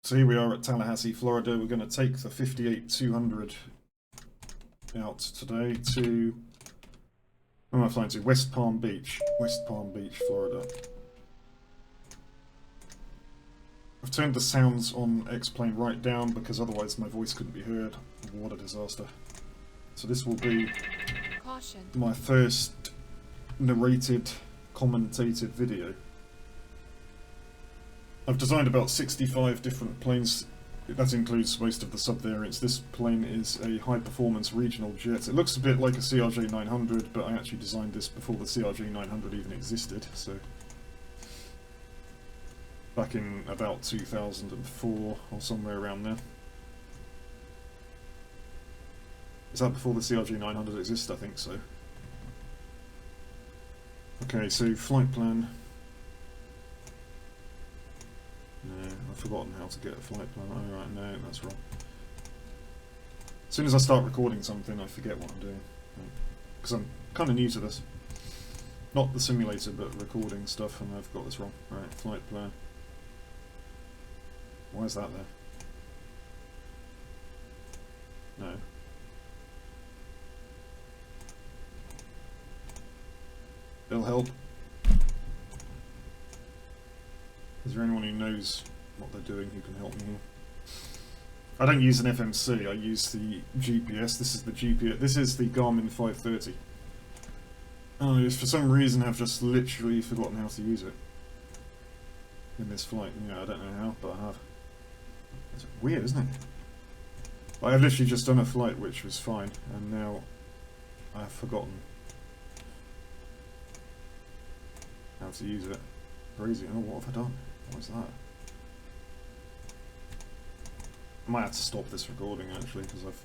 So here we are at Tallahassee, Florida. We're going to take the 58-200 out today to... Where am I flying to? West Palm Beach. West Palm Beach, Florida. I've turned the sounds on X-Plane right down because otherwise my voice couldn't be heard. What a disaster. So this will be my first narrated, commentated video. I've designed about 65 different planes. That includes most of the sub-variants. This plane is a high-performance regional jet. It looks a bit like a CRJ-900, but I actually designed this before the CRJ-900 even existed, so... back in about 2004, or somewhere around there. Is that before the CRJ-900 existed? I think so. Okay, so flight plan... No, I've forgotten how to get a flight plan. Oh right, no, that's wrong. As soon as I start recording something, I forget what I'm doing. Because I'm kind of new to this. Not the simulator, but recording stuff, and I've got this wrong. Right, flight plan. Why is that there? No. It'll help. Is there anyone who knows what they're doing who can help me here? I don't use an FMC, I use the GPS. This is the GPS. This is the Garmin 530. For some reason I've just literally forgotten how to use it in this flight. Yeah, I don't know how, but I have. It's weird, isn't it? I've literally just done a flight which was fine, and now I've forgotten how to use it. Crazy. Oh, what have I done? What is that? I might have to stop this recording actually, because I've...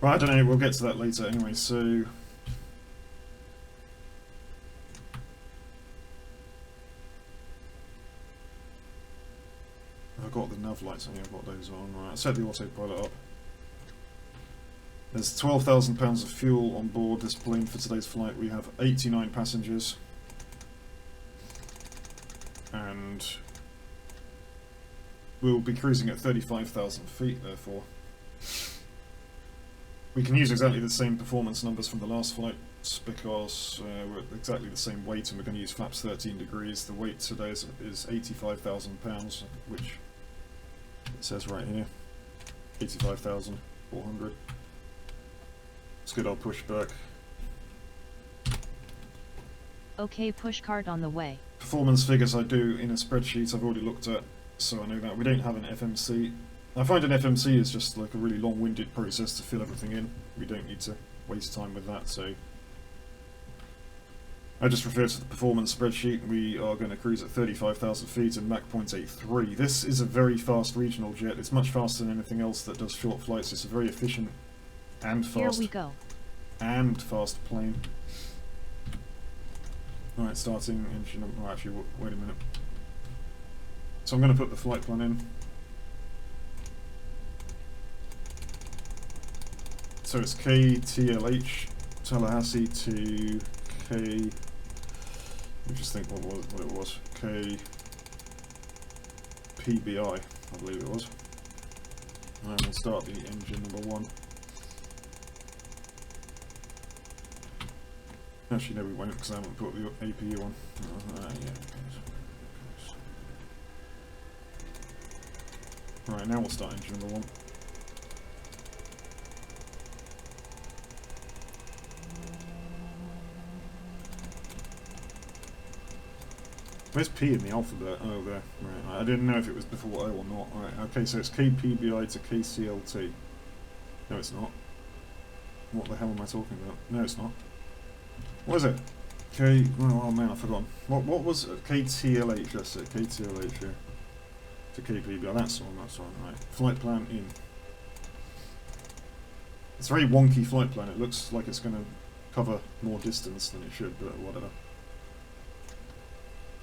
Well, I don't know, we'll get to that later anyway, so... I've got the nav lights on here, I've got those on. Right, set the autopilot up. There's 12,000 pounds of fuel on board this plane for today's flight. We have 89 passengers. And we'll be cruising at 35,000 feet, therefore. We can use exactly the same performance numbers from the last flights because we're at exactly the same weight, and we're going to use flaps 13 degrees. The weight today is 85,000 pounds, which it says right here, 85,400. It's good, I'll push back. Okay, push cart on the way. Performance figures I do in a spreadsheet I've already looked at, so I know that. We don't have an FMC. I find an FMC is just like a really long-winded process to fill everything in. We don't need to waste time with that, so... I just refer to the performance spreadsheet. We are going to cruise at 35,000 feet and Mach 0.83. This is a very fast regional jet. It's much faster than anything else that does short flights. It's a very efficient and fast... Here we go. And fast plane. Right, starting engine number... Oh, actually, wait a minute. So I'm going to put the flight plan in. So it's KTLH, Tallahassee to K... Let me just think what it was. KPBI, I believe it was. And we'll start the engine number 1. Actually, no, we won't, because I haven't put the APU on. Yeah. Right, now we'll start engine number 1. Where's P in the alphabet? Oh, there. Right, I didn't know if it was before O or not. Right, okay, so it's KPBI to KCLT. No, it's not. What the hell am I talking about? No, it's not. What is it? Oh man, I've forgotten. What was it? KTLH? That's it. KTLH. Yeah. To KPBI. That's the one. That's the one. Right. Flight plan in. It's a very wonky flight plan. It looks like it's going to cover more distance than it should, but whatever.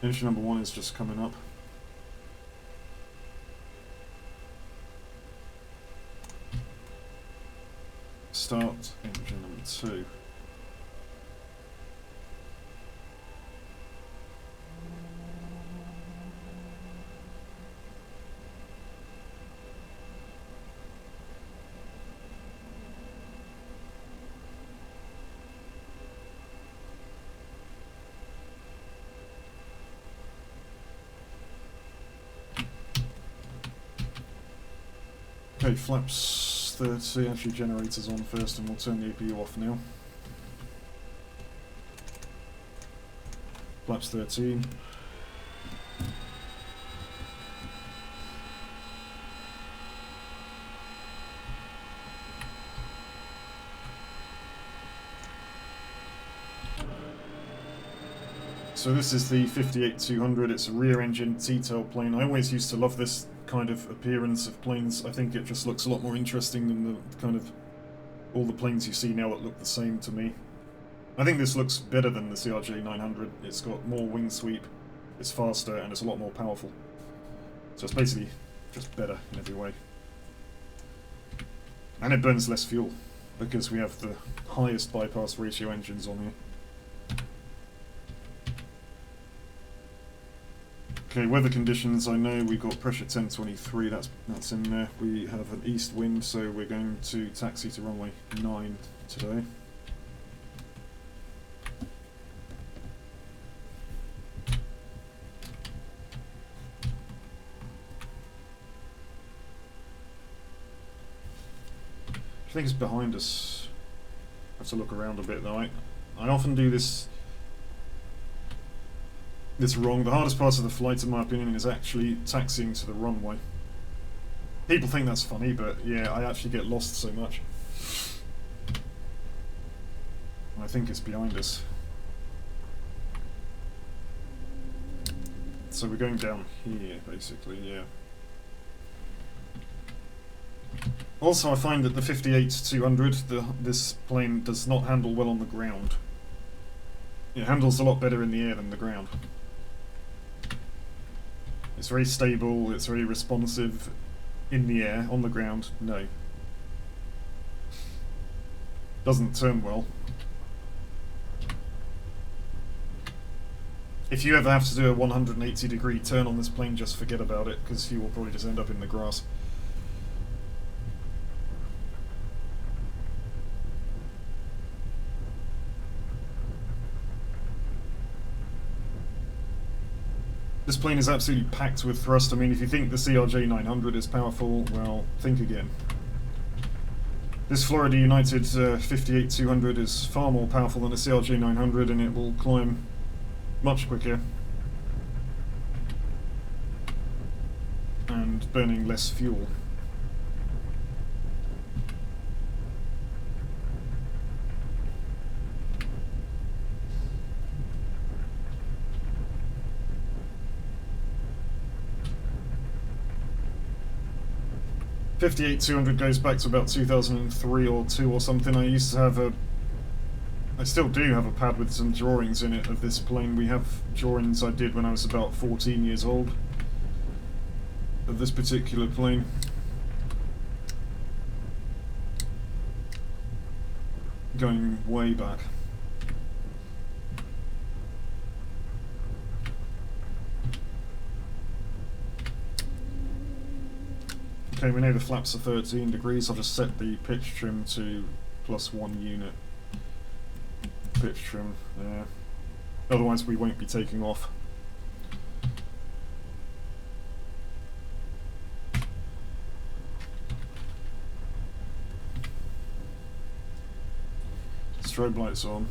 Engine number 1 is just coming up. Start engine number 2. Okay, flaps 30, actually generators on first, and we'll turn the APU off now. Flaps 13. So this is the 58-200, it's a rear engine T-tail plane. I always used to love this kind of appearance of planes. I think it just looks a lot more interesting than the kind of all the planes you see now that look the same to me. I think this looks better than the CRJ-900. It's got more wing sweep, it's faster, and it's a lot more powerful. So it's basically just better in every way. And it burns less fuel, because we have the highest bypass ratio engines on here. Okay, weather conditions, I know we got pressure 1023, that's in there. We have an east wind, so we're going to taxi to runway 9 today. I think it's behind us. I have to look around a bit though. I often do this wrong. The hardest part of the flight, in my opinion, is actually taxiing to the runway. People think that's funny, but yeah, I actually get lost so much. I think it's behind us. So we're going down here, basically, yeah. Also, I find that the 58-200, this plane does not handle well on the ground. It handles a lot better in the air than the ground. It's very stable, it's very responsive in the air. On the ground, no. Doesn't turn well. If you ever have to do a 180-degree turn on this plane, just forget about it, because you will probably just end up in the grass. This plane is absolutely packed with thrust. I mean, if you think the CRJ-900 is powerful, well, think again. This Florida United 58-200 is far more powerful than the CRJ-900, and it will climb much quicker and burning less fuel. .58-200 goes back to about 2003 or 2 or something. I used to have I still do have a pad with some drawings in it of this plane. We have drawings I did when I was about 14 years old of this particular plane. Going way back. Okay, we know the flaps are 13 degrees. I'll just set the pitch trim to +1 unit. Pitch trim there. Otherwise we won't be taking off. Strobe lights on.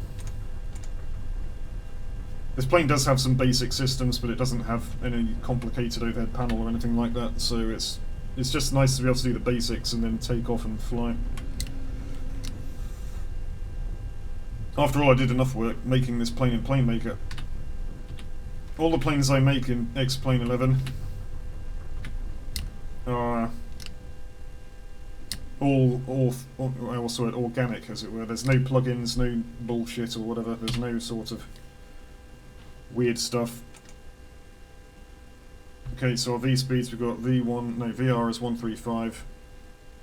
This plane does have some basic systems, but it doesn't have any complicated overhead panel or anything like that, so it's just nice to be able to do the basics and then take off and fly. After all, I did enough work making this plane in PlaneMaker. All the planes I make in X-Plane 11 are all also organic, as it were. There's no plugins, no bullshit or whatever. There's no sort of weird stuff. Okay, so our V speeds, we've got VR is 135,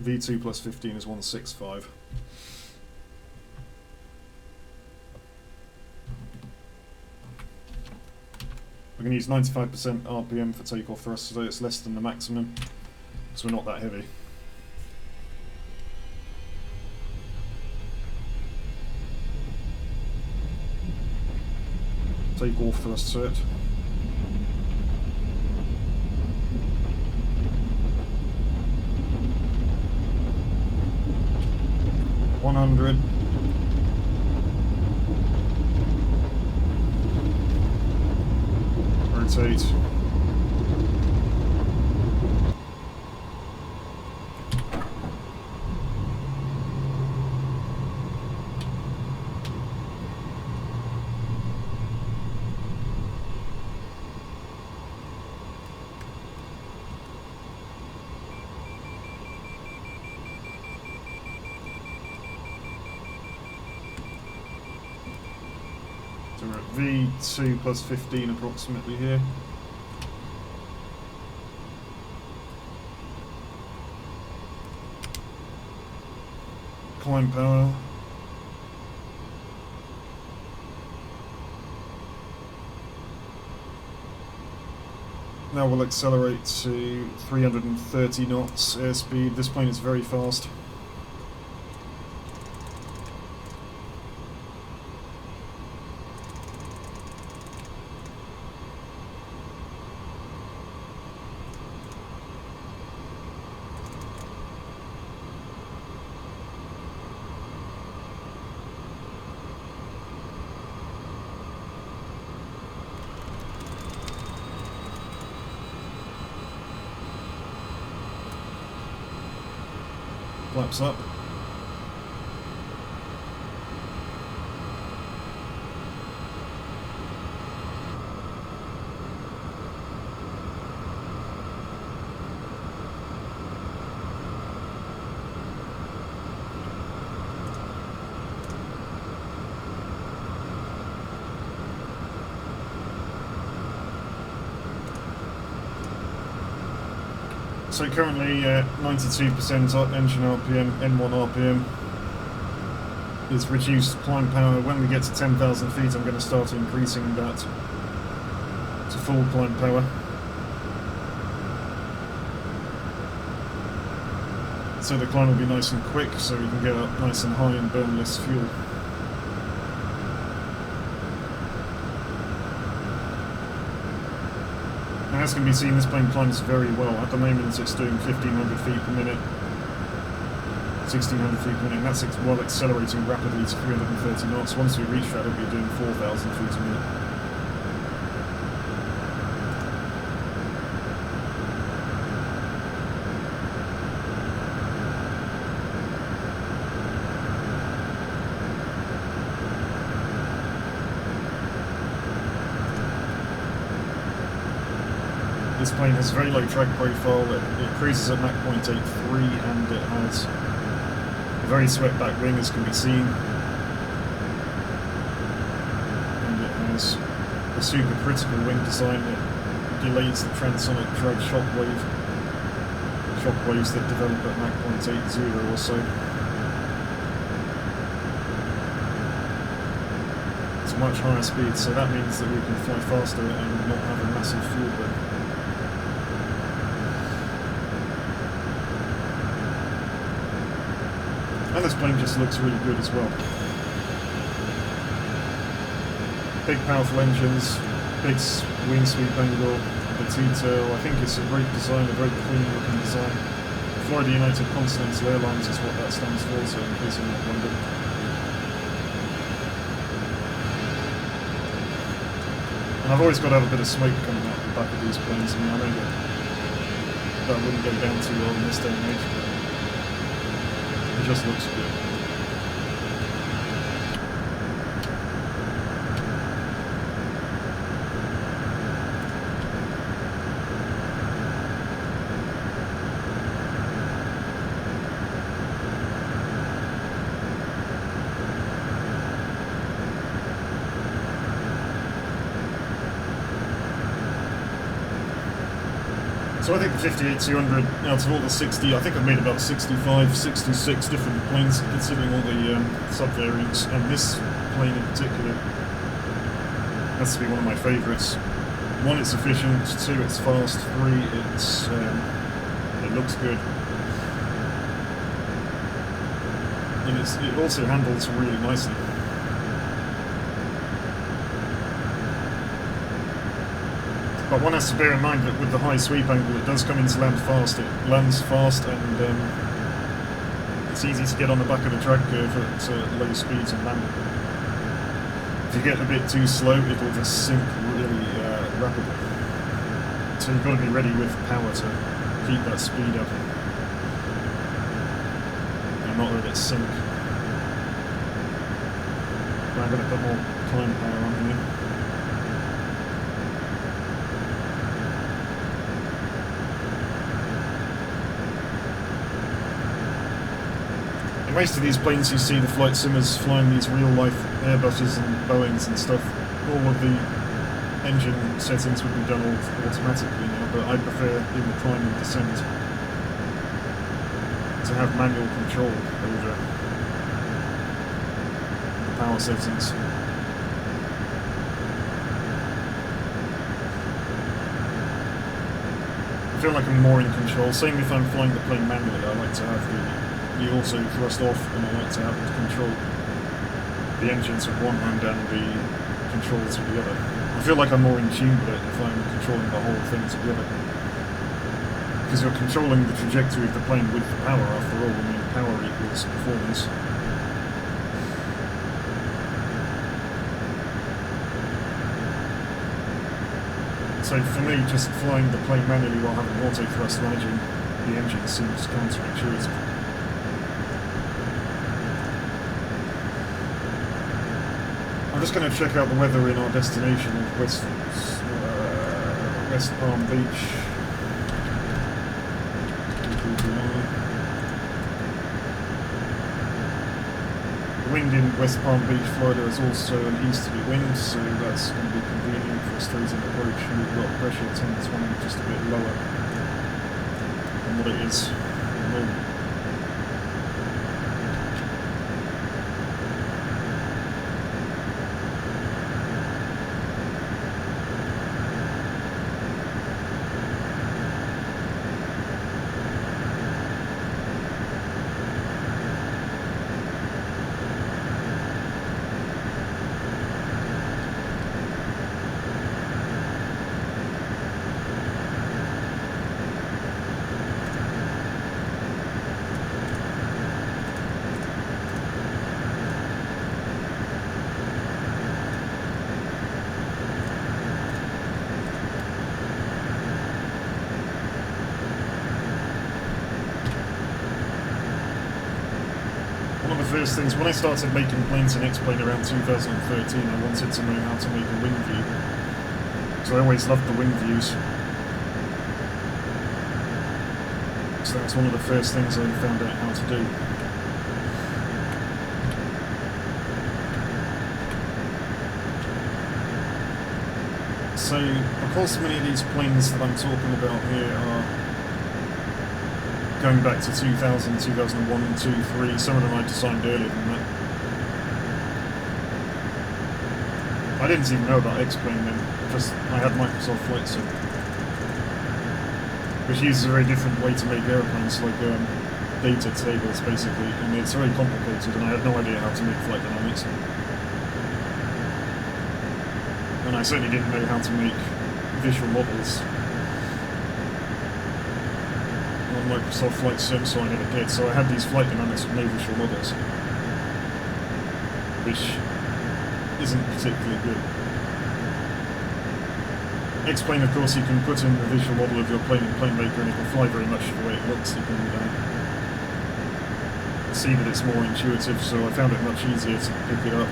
V2 plus 15 is 165. We're going to use 95% RPM for takeoff thrust, so it's less than the maximum, so we're not that heavy. Takeoff thrust set. 100. Rotate. So we're at V2 plus 15 approximately here. Climb power. Now we'll accelerate to 330 knots airspeed. This plane is very fast. Flaps up. So currently 92% engine RPM, N1 RPM is reduced climb power. When we get to 10,000 feet I'm going to start increasing that to full climb power. So the climb will be nice and quick, so we can get up nice and high and burn less fuel. As can be seen, this plane climbs very well. At the moment it's doing 1500 feet per minute, 1600 feet per minute, and that's while accelerating rapidly to 330 knots. Once we reach that, it'll be doing 4000 feet a minute. This plane has very low drag profile, it cruises at Mach 0.83 and it has a very swept back wing, as can be seen, and it has a supercritical wing design that delays the transonic drag shockwaves that develop at Mach 0.80 or so. It's much higher speed, so that means that we can fly faster and not have a massive fuel burn. And this plane just looks really good as well. Big powerful engines, big wing sweep angle, the T-tail. I think it's a great design, a very clean looking design. Florida United Continental Airlines is what that stands for, so in case you're not wondering. And I've always got to have a bit of smoke coming out the back of these planes. I mean, I know that wouldn't go down too well in this day and age, but it just looks good. So I think the 58-200, out of all the 60, I think I've made about 65, 66 different planes, considering all the sub-variants, and this plane in particular has to be one of my favourites. One, it's efficient, two, it's fast, three, it looks good. And it also handles really nicely. But one has to bear in mind that with the high sweep angle, it does come into land fast. It lands fast, and It's easy to get on the back of the drag curve at low speeds and landing. If you get a bit too slow, it'll just sink really rapidly. So you've got to be ready with power to keep that speed up and not let it sink. But I'm going to put more climb power on here. In most of these planes you see the flight simmers flying these real-life Airbuses and Boeings and stuff. All of the engine settings would be done automatically now, but I prefer in the climb and descent to have manual control over the power settings. I feel like I'm more in control. Same if I'm flying the plane manually, I like to have the auto thrust off, and I like to have to control the engines with one hand and the controls with the other. I feel like I'm more in tune with it if I'm controlling the whole thing together. Because you're controlling the trajectory of the plane with the power, after all. I mean, power equals performance. So for me, just flying the plane manually while having auto thrust managing the engine seems counterintuitive. I'm just going to check out the weather in our destination of West Palm Beach. The wind in West Palm Beach, Florida is also an easterly wind, so that's going to be convenient for a straight-in approach. We've got pressure 10-20, just a bit lower than what it is at the moment. First things, when I started making planes in X-Plane around 2013, I wanted to know how to make a wing view. So I always loved the wing views. So that's one of the first things I found out how to do. So, of course, many of these planes that I'm talking about here are going back to 2000, 2001, 2, 3, some of them I designed earlier than that. I didn't even know about X-Plane then, just I had Microsoft Flight Sim, which uses a very different way to make airplanes, like data tables basically, and it's very complicated and I had no idea how to make flight dynamics. And I certainly didn't know how to make visual models on Microsoft Flight Sim, so I never did. So I had these flight dynamics with no visual models, which isn't particularly good. X-Plane, of course, you can put in the visual model of your plane in PlaneMaker and it will fly very much the way it looks. You can see that it's more intuitive, so I found it much easier to pick it up.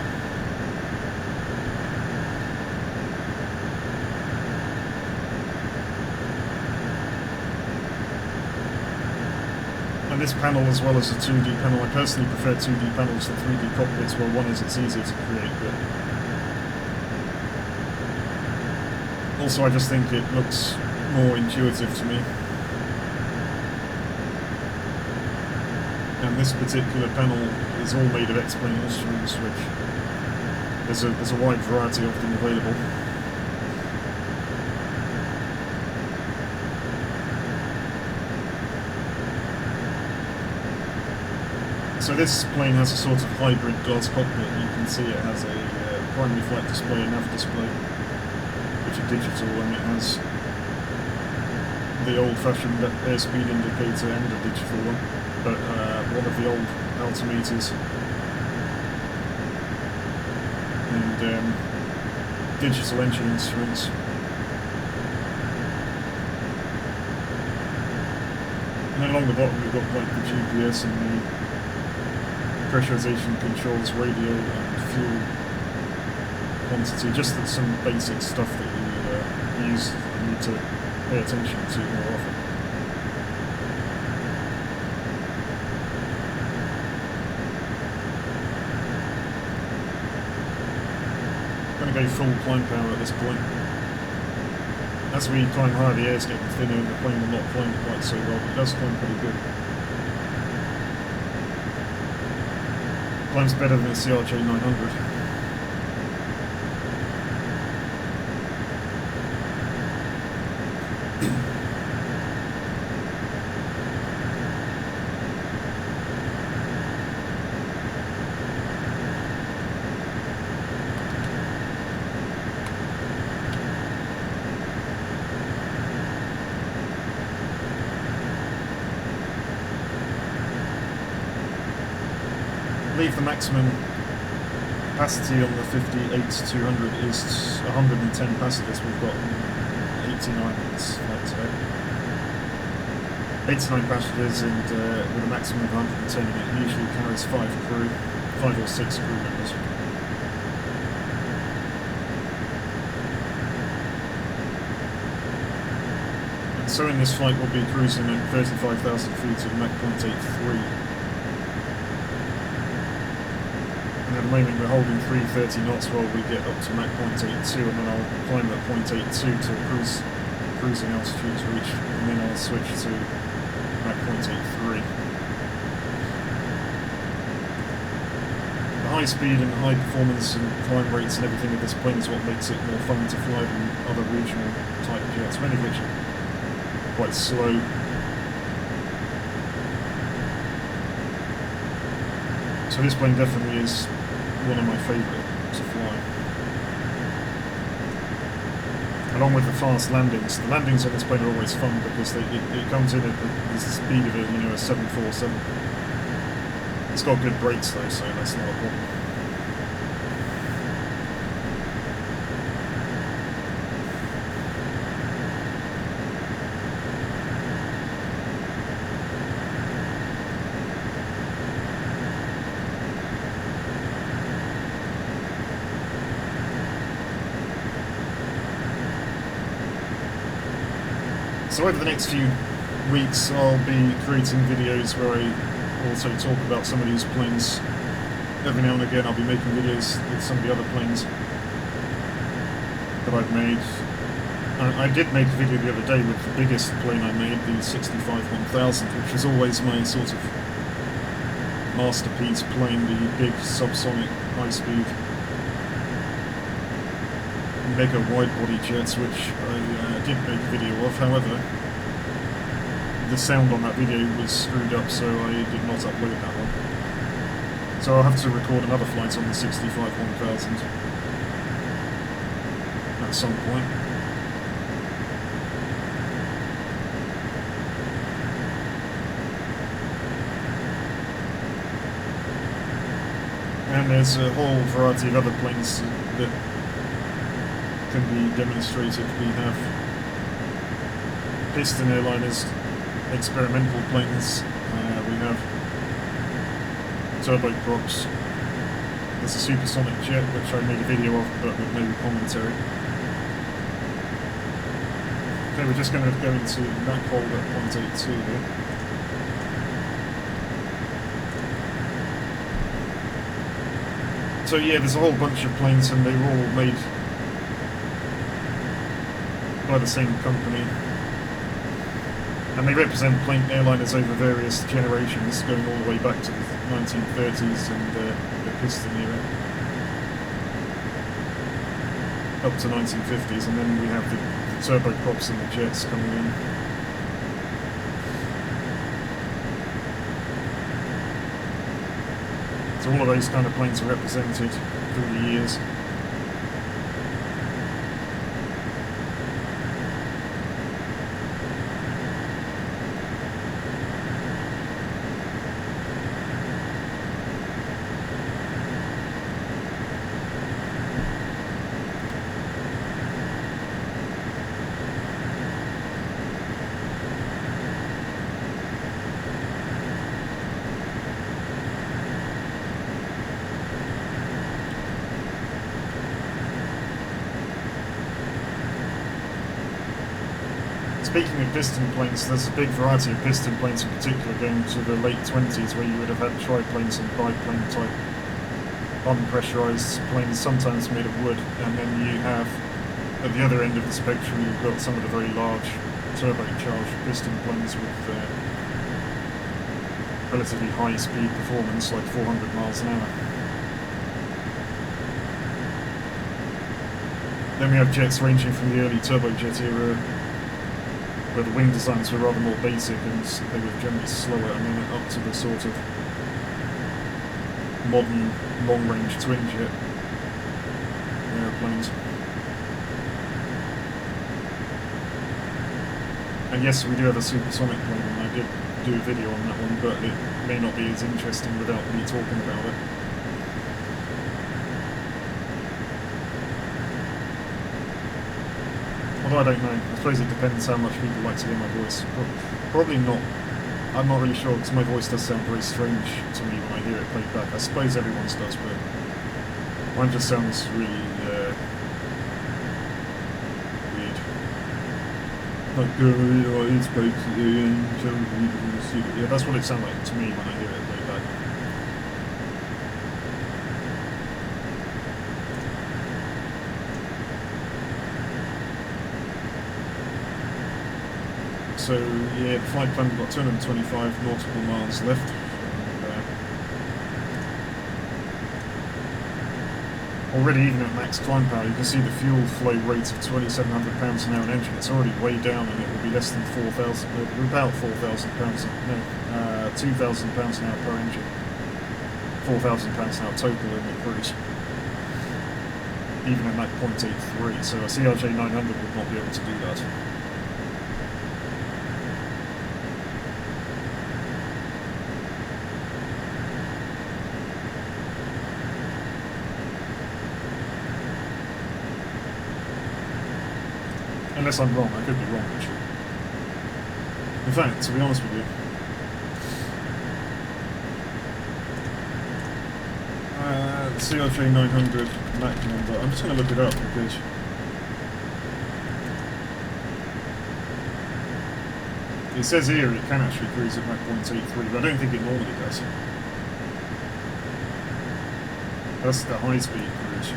And this panel, as well as the 2D panel, I personally prefer 2D panels to 3D cockpits, where one is it's easier to create, but also I just think it looks more intuitive to me. And this particular panel is all made of X-Plane instruments, which there's a wide variety of them available. So this plane has a sort of hybrid glass cockpit. You can see it has a primary flight display, a nav display, which are digital, and it has the old-fashioned airspeed indicator and a digital one, but one of the old altimeters and digital engine instruments. And then along the bottom we've got like the GPS and the pressurization controls, radio and fuel quantity, just some basic stuff that you use and need to pay attention to more often. I'm going to go full climb power at this point. As we climb higher, the air's getting thinner and the plane will not climb quite so well, but it does climb pretty good. Climbs better than the CRJ-900. I believe the maximum capacity on the H58-200 is 110 passengers. We've got 89 on this flight today. 89 passengers and with a maximum of 110, and it usually carries 5 or 6 crew members. And so in this flight we'll be cruising at 35,000 feet at Mach 0.83. And at the moment we're holding 330 knots while we get up to Mach 0.82, and then I'll climb at 0.82 till cruising altitude is reached, and then I'll switch to Mach 0.83. The high speed and high performance and climb rates and everything of this plane is what makes it more fun to fly than other regional type jets, many of which are quite slow. So this plane definitely is one of my favourite to fly. Along with the fast landings. The landings on this plane are always fun because it comes in at the speed of a 747. It's got good brakes though, so that's not a problem. So over the next few weeks I'll be creating videos where I also talk about some of these planes. Every now and again I'll be making videos with some of the other planes that I've made. I did make a video the other day with the biggest plane I made, the H58-200, which is always my sort of masterpiece plane, the big subsonic high-speed mega wide-body jets, which I did make a video of. However, the sound on that video was screwed up, so I did not upload that one. So I'll have to record another flight on the 65-1000 at some point. And there's a whole variety of other planes that can be demonstrated. We have piston airliners, experimental planes, we have turboprops. There's a supersonic jet which I made a video of but with no commentary. Okay, we're just going to go into Mach hold at 0.82 here. So yeah, there's a whole bunch of planes and they were all made by the same company, and they represent plane airliners over various generations, going all the way back to the 1930s and the piston era, up to 1950s, and then we have the turboprops and the jets coming in. So all of those kind of planes are represented through the years. Speaking of piston planes, there's a big variety of piston planes in particular going to the late 20s where you would have had triplanes and biplane type unpressurized planes, sometimes made of wood, and then you have, at the other end of the spectrum, you've got some of the very large turbocharged piston planes with relatively high speed performance, like 400 miles an hour. Then we have jets ranging from the early turbojet era, where the wing designs were rather more basic and they were generally slower, and then up to the sort of modern long-range twin-jet aeroplanes. And yes, we do have a supersonic plane, and I did do a video on that one, but it may not be as interesting without me talking about it. Although I don't know. I suppose it depends how much people like to hear my voice. Probably not. I'm not really sure, because my voice does sound very strange to me when I hear it played back. I suppose everyone's does, but mine just sounds really weird. Like, it's basically, yeah, that's what it sounds like to me when I hear it played back. So yeah, the flight plan, we've got 225 nautical miles left. And, already, even at max climb power, you can see the fuel flow rate of 2,700 pounds an hour an engine. It's already way down, and it will be less than 4,000, about 4,000 pounds, no, 2,000 pounds an hour per engine. 4,000 pounds an hour total in the cruise. Even at that 0.83, so a CRJ 900 would not be able to do that. Unless I'm wrong, I could be wrong actually. In fact, to be honest with you, CRJ 900 Mach number, I'm just going to look it up because it says here it can actually cruise at Mach 0.83, but I don't think it normally does. That's the high speed cruise.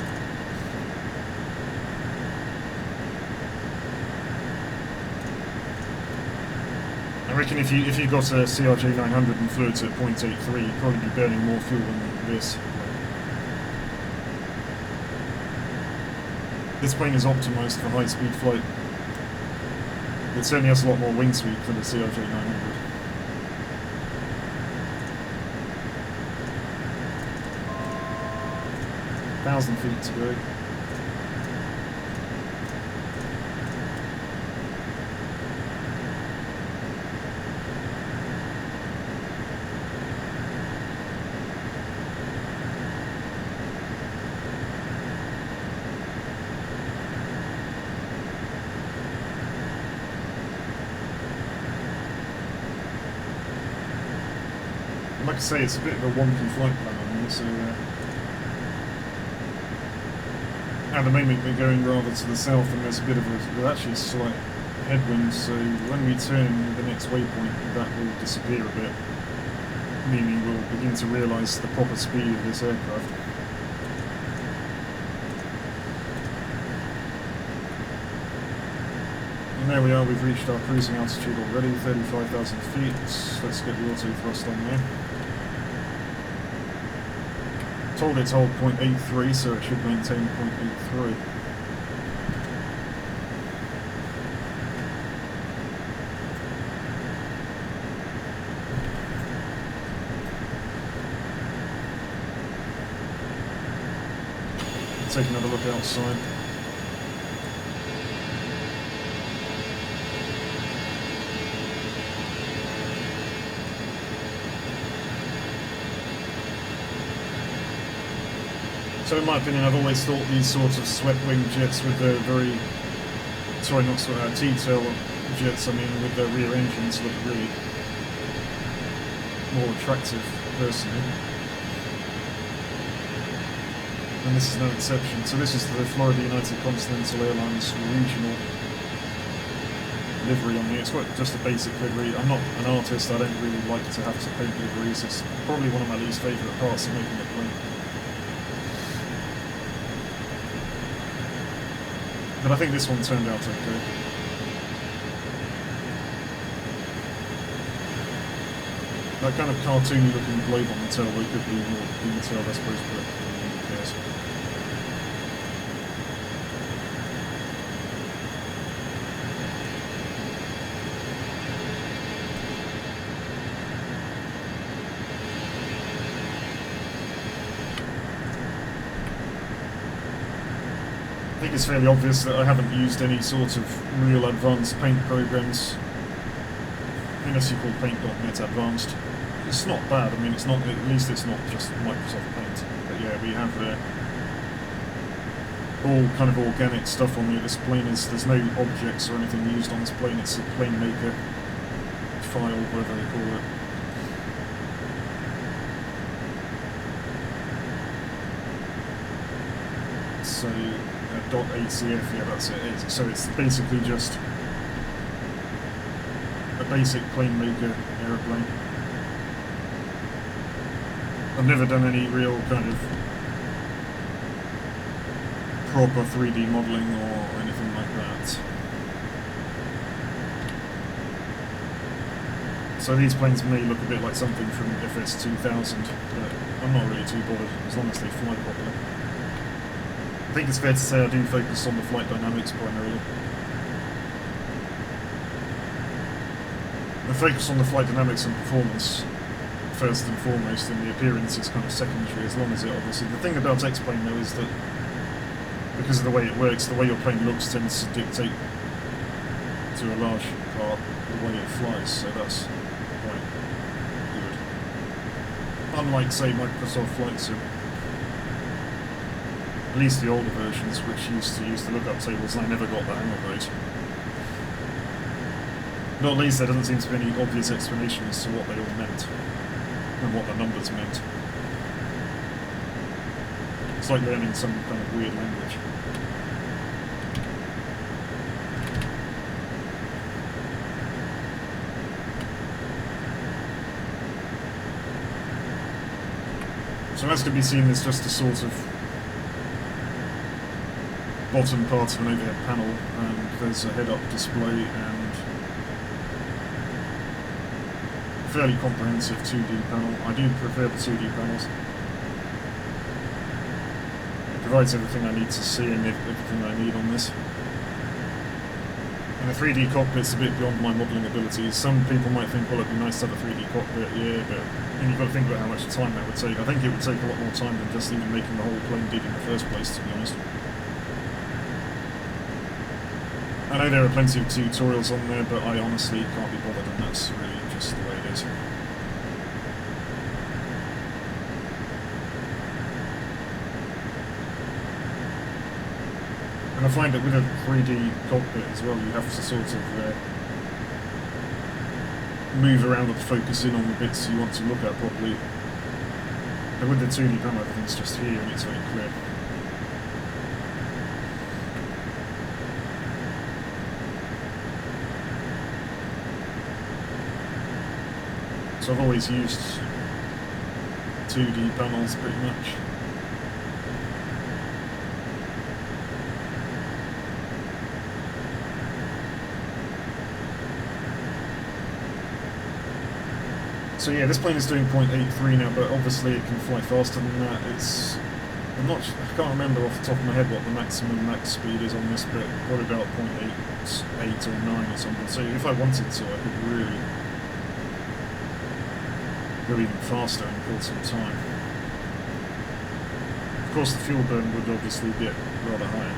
I reckon if you got a CRJ 900 and flew it at 0.83, you'd probably be burning more fuel than this. This plane is optimised for high-speed flight. It certainly has a lot more wing sweep than the CRJ 900. Thousand feet to go. Like I say, it's a bit of a wonky flight plan on here, so at the moment we're going rather to the south, and there's a bit of there's actually a slight headwind, so when we turn the next waypoint that will disappear a bit, meaning we'll begin to realise the proper speed of this aircraft. And there we are, we've reached our cruising altitude already, 35,000 feet. Let's get the auto thrust on there. Told it's hold 0.83, so it should maintain 0.83. Take another look outside. So in my opinion, I've always thought these sorts of swept-wing jets with their very, sorry, not T-tail jets, I mean with their rear engines look really more attractive, personally. And this is no exception. So this is the Florida United Continental Airlines regional livery on here. It's got just a basic livery. I'm not an artist, I don't really like to have to paint liveries. It's probably one of my least favourite parts of making a plane. But I think this one turned out okay. That kind of cartoony looking globe on the tail, though, could be more detailed, I suppose, but who cares. I think it's fairly obvious that I haven't used any sort of real advanced paint programs, unless you call paint.net advanced. It's not bad, I mean, it's not, at least it's not just Microsoft Paint. But yeah, we have all kind of organic stuff on here. This plane is, there's no objects or anything used on this plane, it's a plane maker file, whatever they call it. So, .acf, yeah, that's it. So it's basically just a basic plane maker aeroplane. I've never done any real kind of proper 3D modelling or anything like that. So these planes may look a bit like something from FS2000, but I'm not really too bothered, as long as they fly properly. I think it's fair to say I do focus on the flight dynamics primarily. I focus on the flight dynamics and performance first and foremost, and the appearance is kind of secondary, as long as it obviously... The thing about X-Plane though is that, because of the way it works, the way your plane looks tends to dictate to a large part the way it flies, so that's quite good. Unlike, say, Microsoft Flight Sim. At least the older versions, which used to use the lookup tables, and I never got the hang of those. Not least, there doesn't seem to be any obvious explanation as to what they all meant, and what the numbers meant. It's like learning some kind of weird language. So as can be seen, there's just a sort of bottom part of an overhead panel, and there's a head-up display and a fairly comprehensive 2D panel. I do prefer the 2D panels. It provides everything I need to see and everything I need on this. And the 3D cockpit's a bit beyond my modelling abilities. Some people might think, well, it'd be nice to have a 3D cockpit, yeah, but then you've got to think about how much time that would take. I think it would take a lot more time than just even making the whole plane did in the first place, to be honest. I know there are plenty of tutorials on there, but I honestly can't be bothered, and that's really just the way it is. And I find that with a 3D cockpit as well, you have to sort of move around and focus in on the bits you want to look at properly. But with the 2D panel, everything's just here and it's very clear. So I've always used 2D panels pretty much. So yeah, this plane is doing 0.83 now, but obviously it can fly faster than that. I can't remember off the top of my head what the maximum max speed is on this, but probably about 0.8 or 9 or something. So if I wanted to, I could really go even faster and kill some time. Of course, the fuel burn would obviously get rather higher.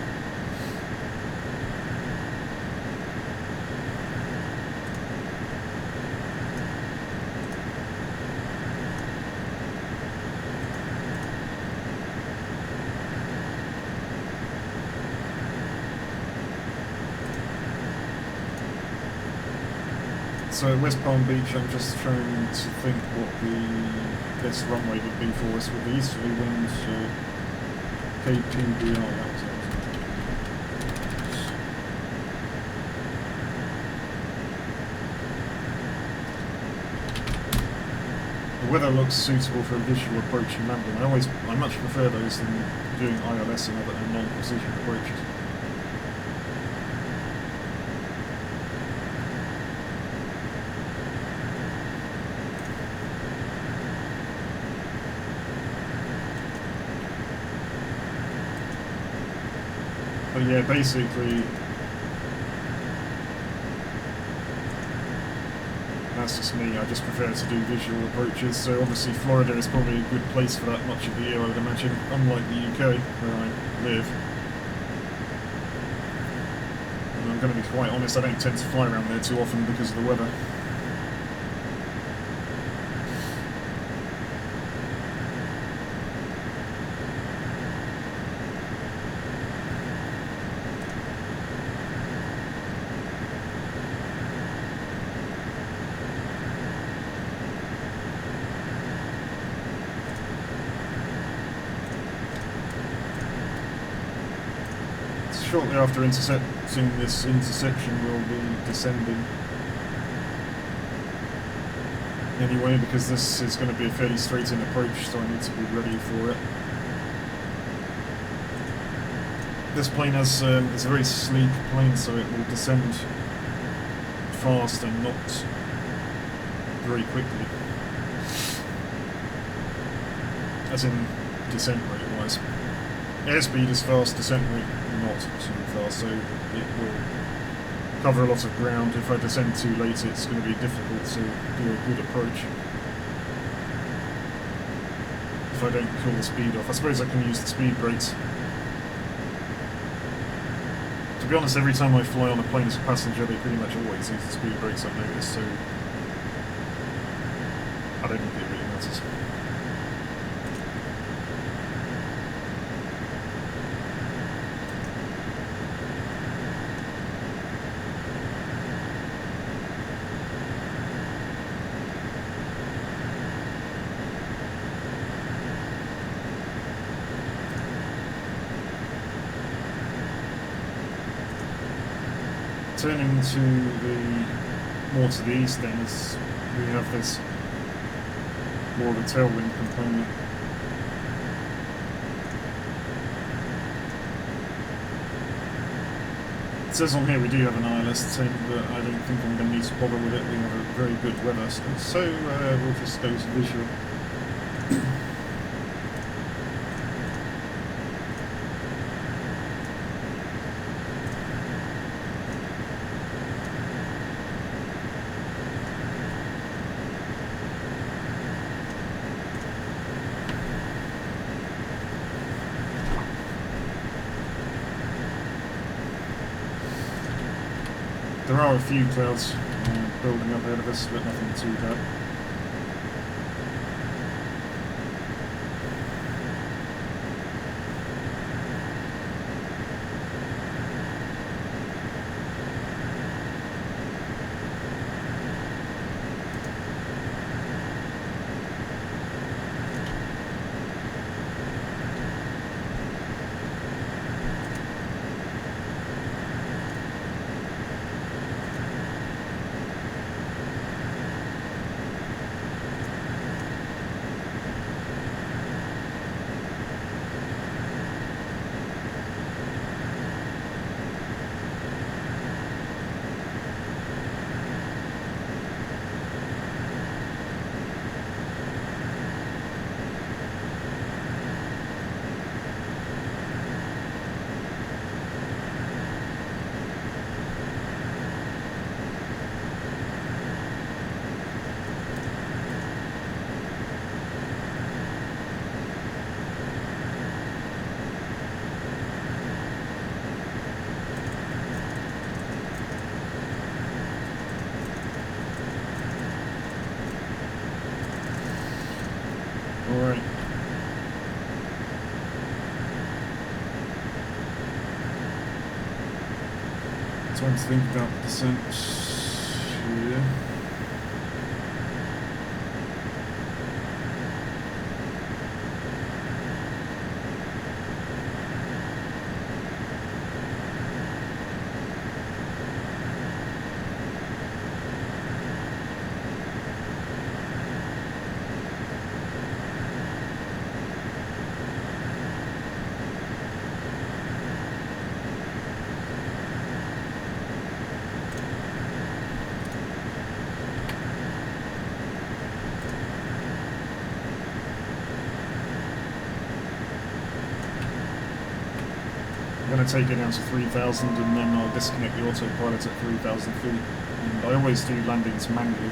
So at West Palm Beach, I'm just trying to think what the best runway would be for us with the easterly winds. KPBR, that was it. weather looks suitable for a visual approach and landing. I much prefer those than doing ILS and other non-precision approaches. But yeah, basically, that's just me. I just prefer to do visual approaches. So obviously Florida is probably a good place for that much of the year, I would imagine, unlike the UK, where I live. And I'm going to be quite honest, I don't tend to fly around there too often because of the weather. Shortly after intercepting this intersection, we'll be descending anyway, because this is going to be a fairly straight-in approach, so I need to be ready for it. This plane has it's a very sleek plane, so it will descend fast and not very quickly, as in descent rate-wise. Airspeed is fast, descent rate not too fast, so it will cover a lot of ground. If I descend too late, it's going to be difficult to do a good approach if I don't cool the speed off. I suppose I can use the speed brakes. To be honest, every time I fly on a plane as a passenger, they pretty much always use the speed brakes, I've noticed, so I don't think it really matters. Turning to more to the east then, as we have this more of a tailwind component. It says on here we do have an ILS 10, but I don't think I'm going to need to bother with it. We have a very good weather, so we'll just go to visual. There are a few clouds building up ahead of us, but nothing too bad. Alright. Time to think about the descent here. going to take it down to 3,000 and then I'll disconnect the autopilot at 3,000 feet. And I always do landings manually.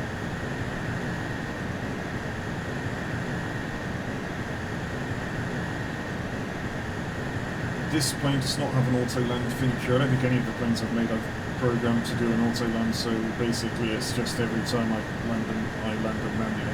This plane does not have an auto land feature. I don't think any of the planes I've made I've programmed to do an auto land, so basically it's just every time I land them manually.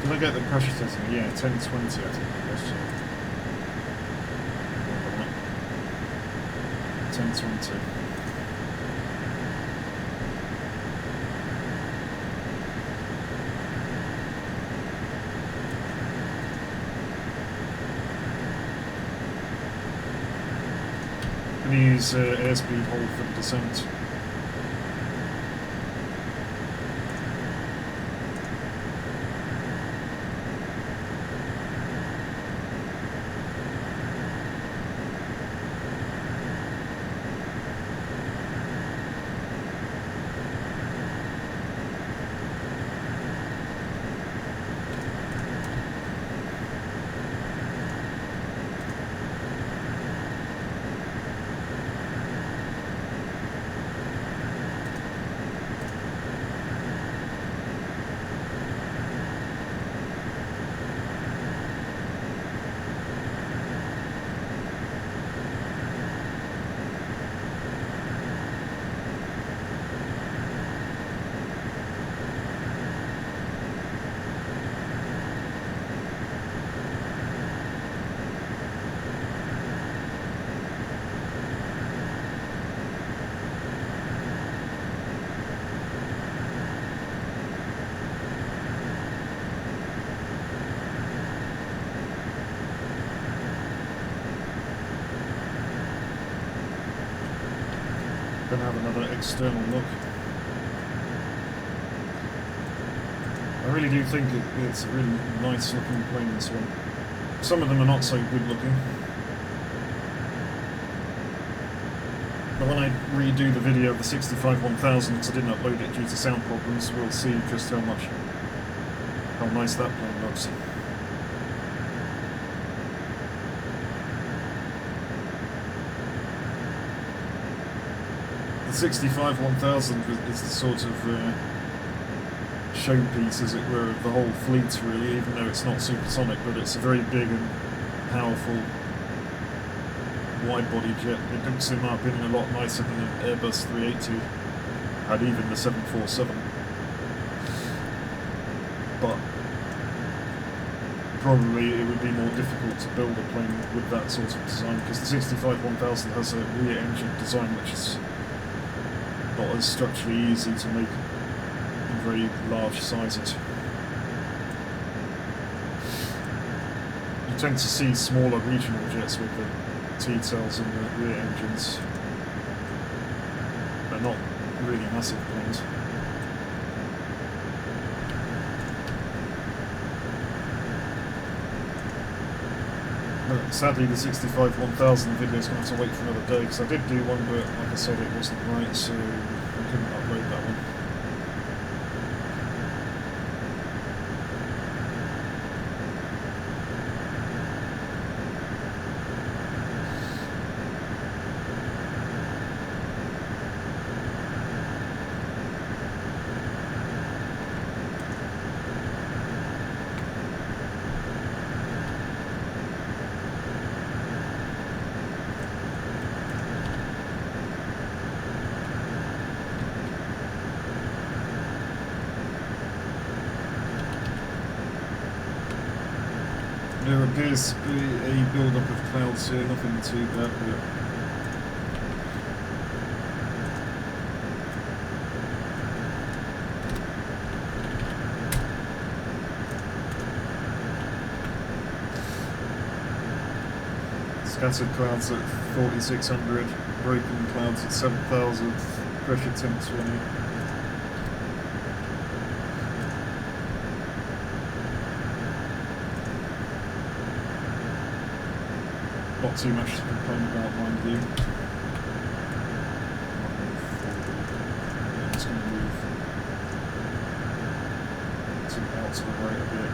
Did I get the pressure setting? Yeah, 1020 I think it was. So. Remember that. 1020. I'm going to use airspeed hold for the descent. Gonna have another external look. I really do think it's a really nice looking plane, this one. Some of them are not so good looking. But when I redo the video of the 65-1000, because I didn't upload it due to sound problems, we'll see just how nice that plane looks. The 65-1000 is the sort of showpiece, as it were, of the whole fleet, really, even though it's not supersonic, but it's a very big and powerful wide-body jet. It looks, in my opinion, a lot nicer than an Airbus 380 and even the 747. But probably it would be more difficult to build a plane with that sort of design, because the 65-1000 has a rear engine design which is not as structurally easy to make in very large sizes. You tend to see smaller regional jets with the T-tails and the rear engines. They're not really massive planes. But sadly the 65-1000 video is going to have to wait for another day, because I did do one, but like I said, it wasn't right, so I couldn't upload that one. appears to be a build-up of clouds here, nothing too bad, but scattered clouds at 4600, broken clouds at 7000, pressure 1020. Not too much to complain about, mind you. I'm just going to move out to the right a bit.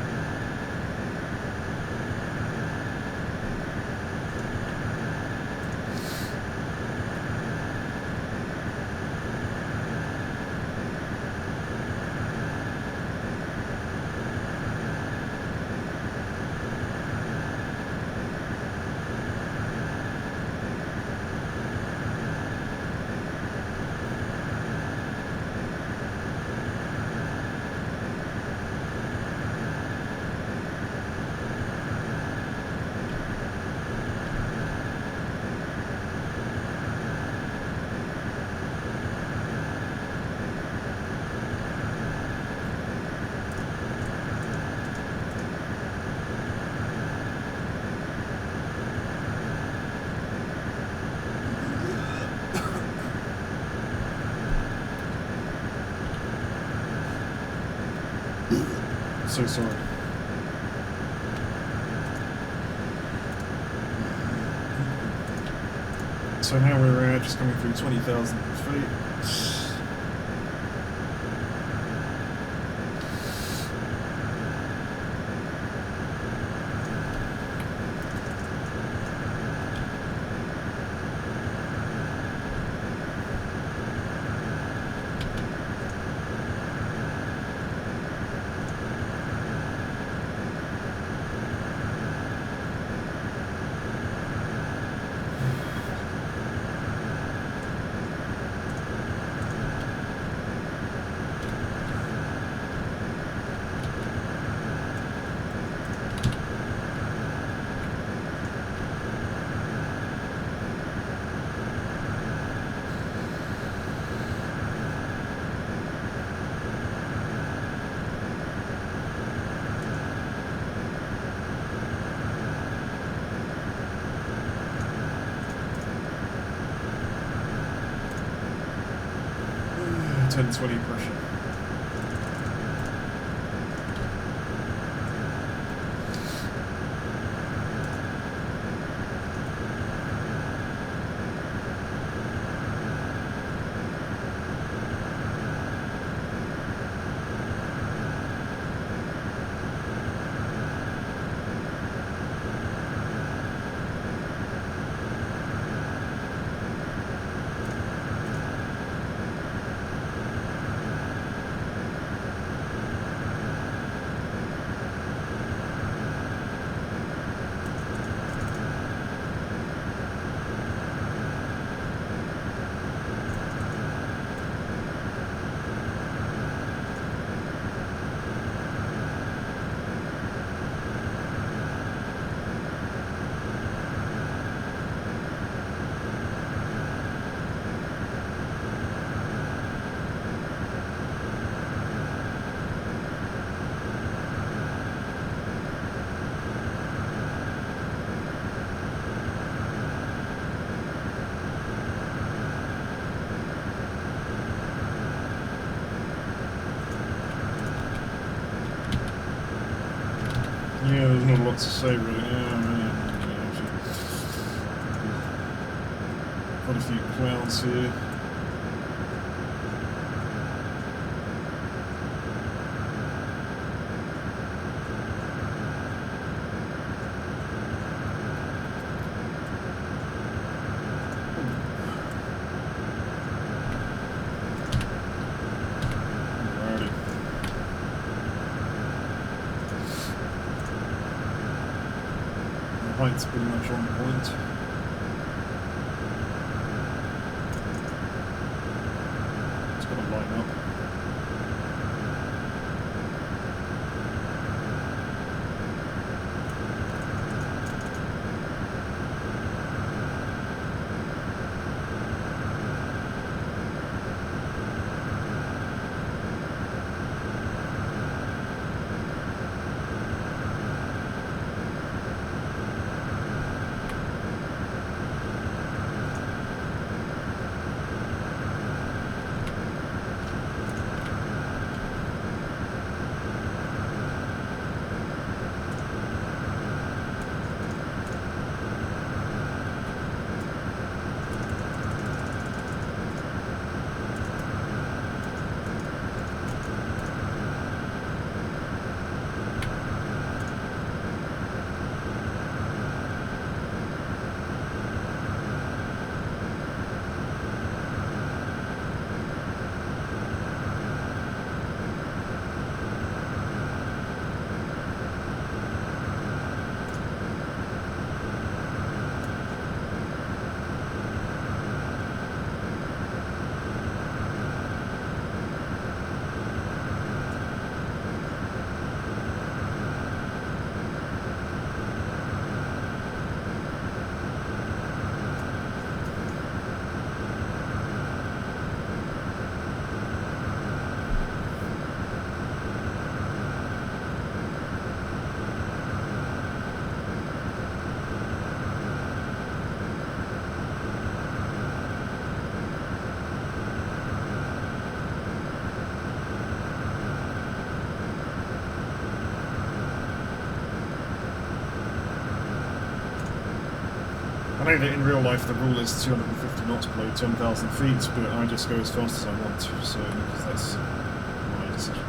So sorry. So now we're just coming through 20,000 feet. Ten 20 pressure. Yeah, there's not a lot to say really. Yeah, quite a few clouds here. Height's pretty much on point. It's got to line up. I know that in real life the rule is 250 knots below 10,000 feet, but I just go as fast as I want to, so because that's my decision.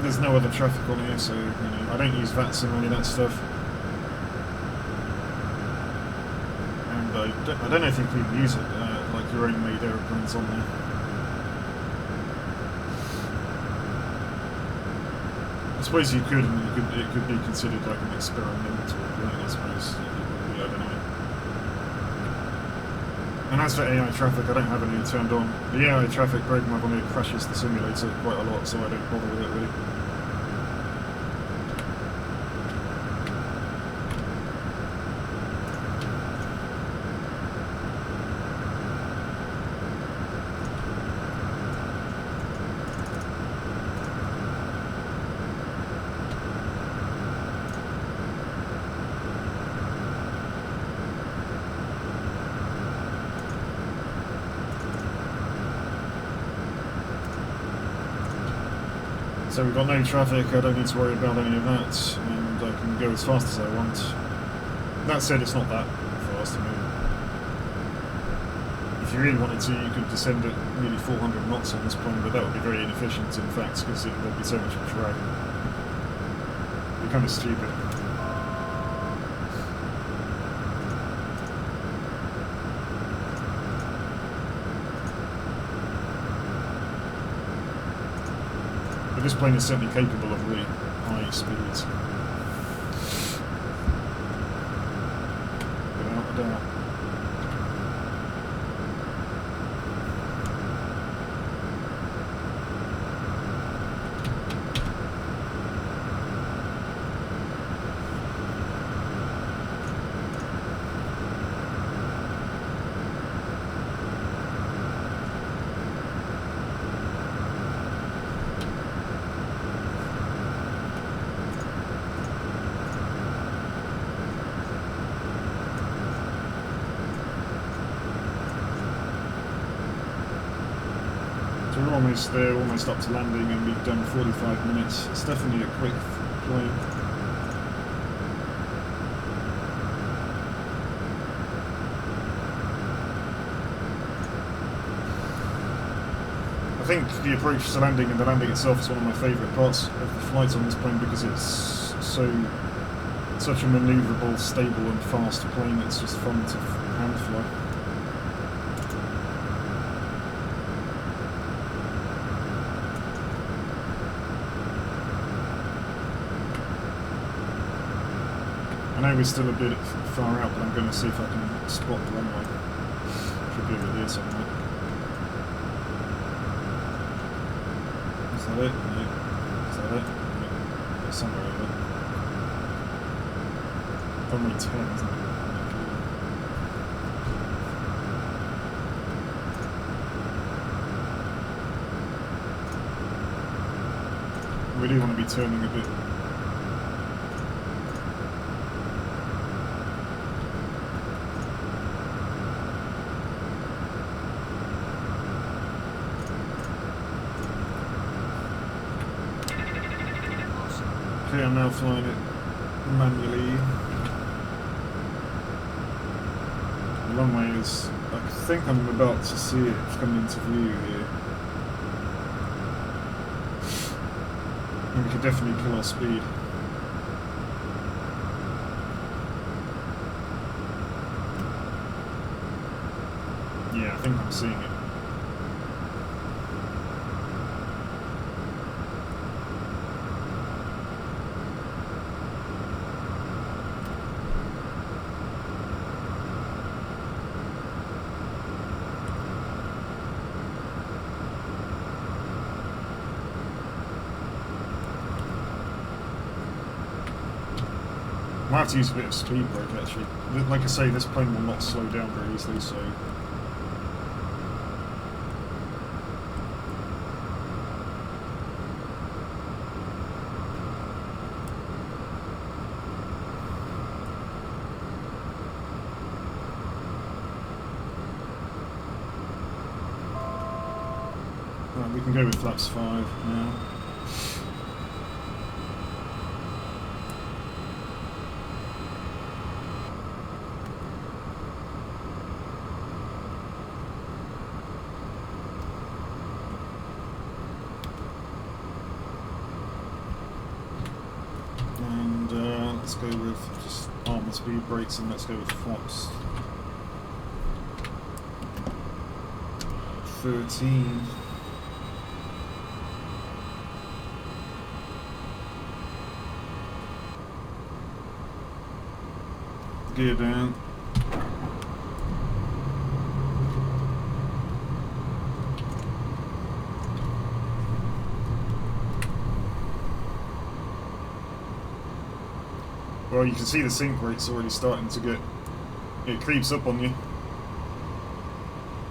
There's no other traffic on here, so you know, I don't use VATs and any of that stuff. And I don't know if you can even use it, like your own made aeroplanes on there. I suppose you could, and it could be considered like an experimental plane, I suppose. It would be, I don't know. And as for AI traffic, I don't have any turned on. The AI traffic program I've on here crashes the simulator quite a lot, so I don't bother with it really. So we've got no traffic, I don't need to worry about any of that, and I can go as fast as I want. That said, it's not that fast. I mean, if you really wanted to, you could descend at nearly 400 knots on this plane, but that would be very inefficient, in fact, because there'd be so much drag. It'd be kind of stupid. This plane is certainly capable of really high speeds. Without a doubt. So we're almost there, almost up to landing, and we've done 45 minutes. It's definitely a quick plane. I think the approach to landing and the landing itself is one of my favourite parts of the flight on this plane because it's such a manoeuvrable, stable and fast plane. It's just fun to hand fly. I know we're still a bit far out, but I'm going to see if I can spot the runway. Should be over here somewhere. Is that it? No. Is that it? No. It's somewhere over there. Runway 10, isn't it? We do want to be turning a bit. Okay, I'm now flying it manually. The runway is, I think I'm about to see it come into view here. And we could definitely kill our speed. Yeah, I think I'm seeing it. I have to use a bit of speed brake actually. Like I say, this plane will not slow down very easily, so... Right, we can go with flaps 5 now. let's go with just arm the speed brakes and let's go with flaps. 13. Gear down. Well, you can see the sink rate's already starting to get... It creeps up on you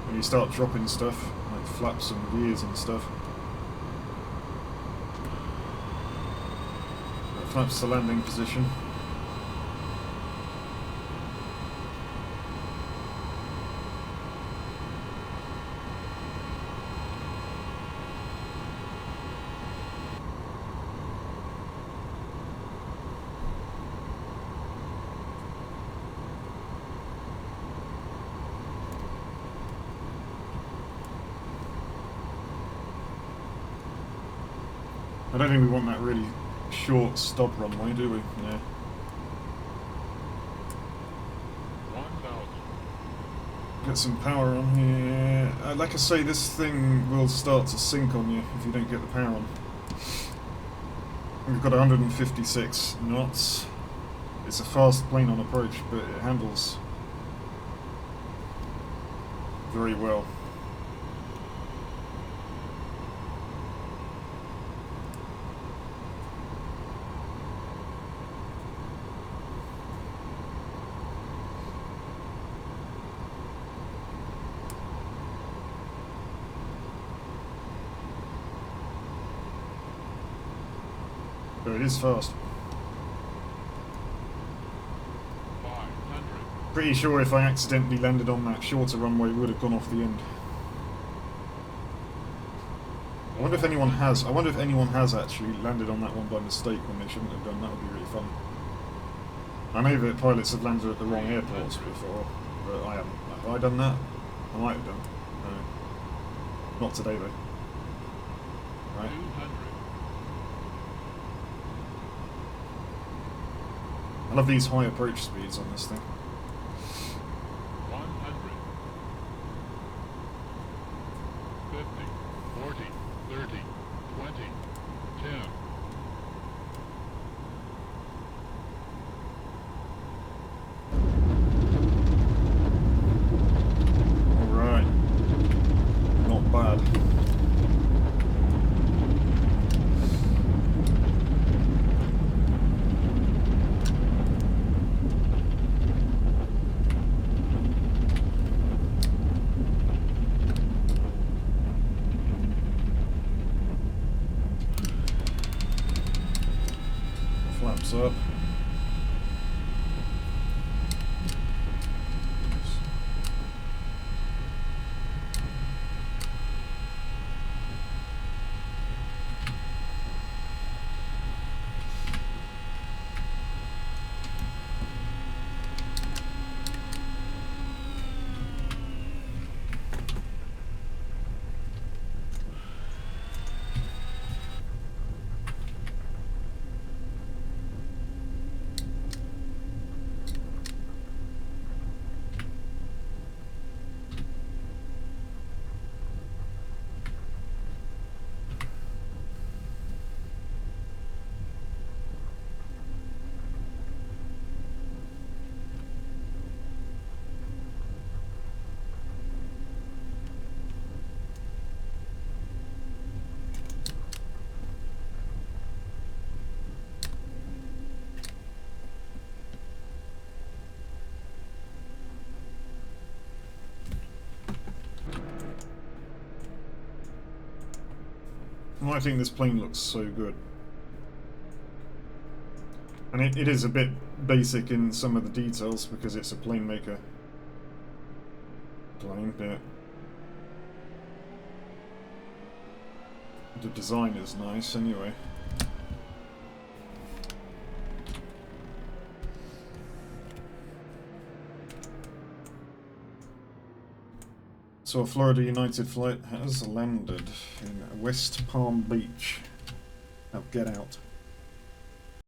when you start dropping stuff, like flaps and gears and stuff. Flaps to landing position. I don't think we want that really short stop runway, do we? Yeah. 1,000. Get some power on here. Like I say, this thing will start to sink on you if you don't get the power on. We've got 156 knots. It's a fast plane on approach, but it handles very well. But it is fast. 500. Pretty sure if I accidentally landed on that shorter runway, we would have gone off the end. I wonder if anyone has. I wonder if anyone has actually landed on that one by mistake when they shouldn't have done. That would be really fun. I know that pilots have landed at the wrong airports before, but I haven't. Have I done that? I might have done. No. Not today though. Right. 200. I love these high approach speeds on this thing. 100. 50. 40. 30. 20. 10. Alright. Not bad. Flaps up. I think this plane looks so good. And it is a bit basic in some of the details because it's a plane maker plane, but the design is nice anyway. So a Florida United flight has landed in West Palm Beach. Now get out.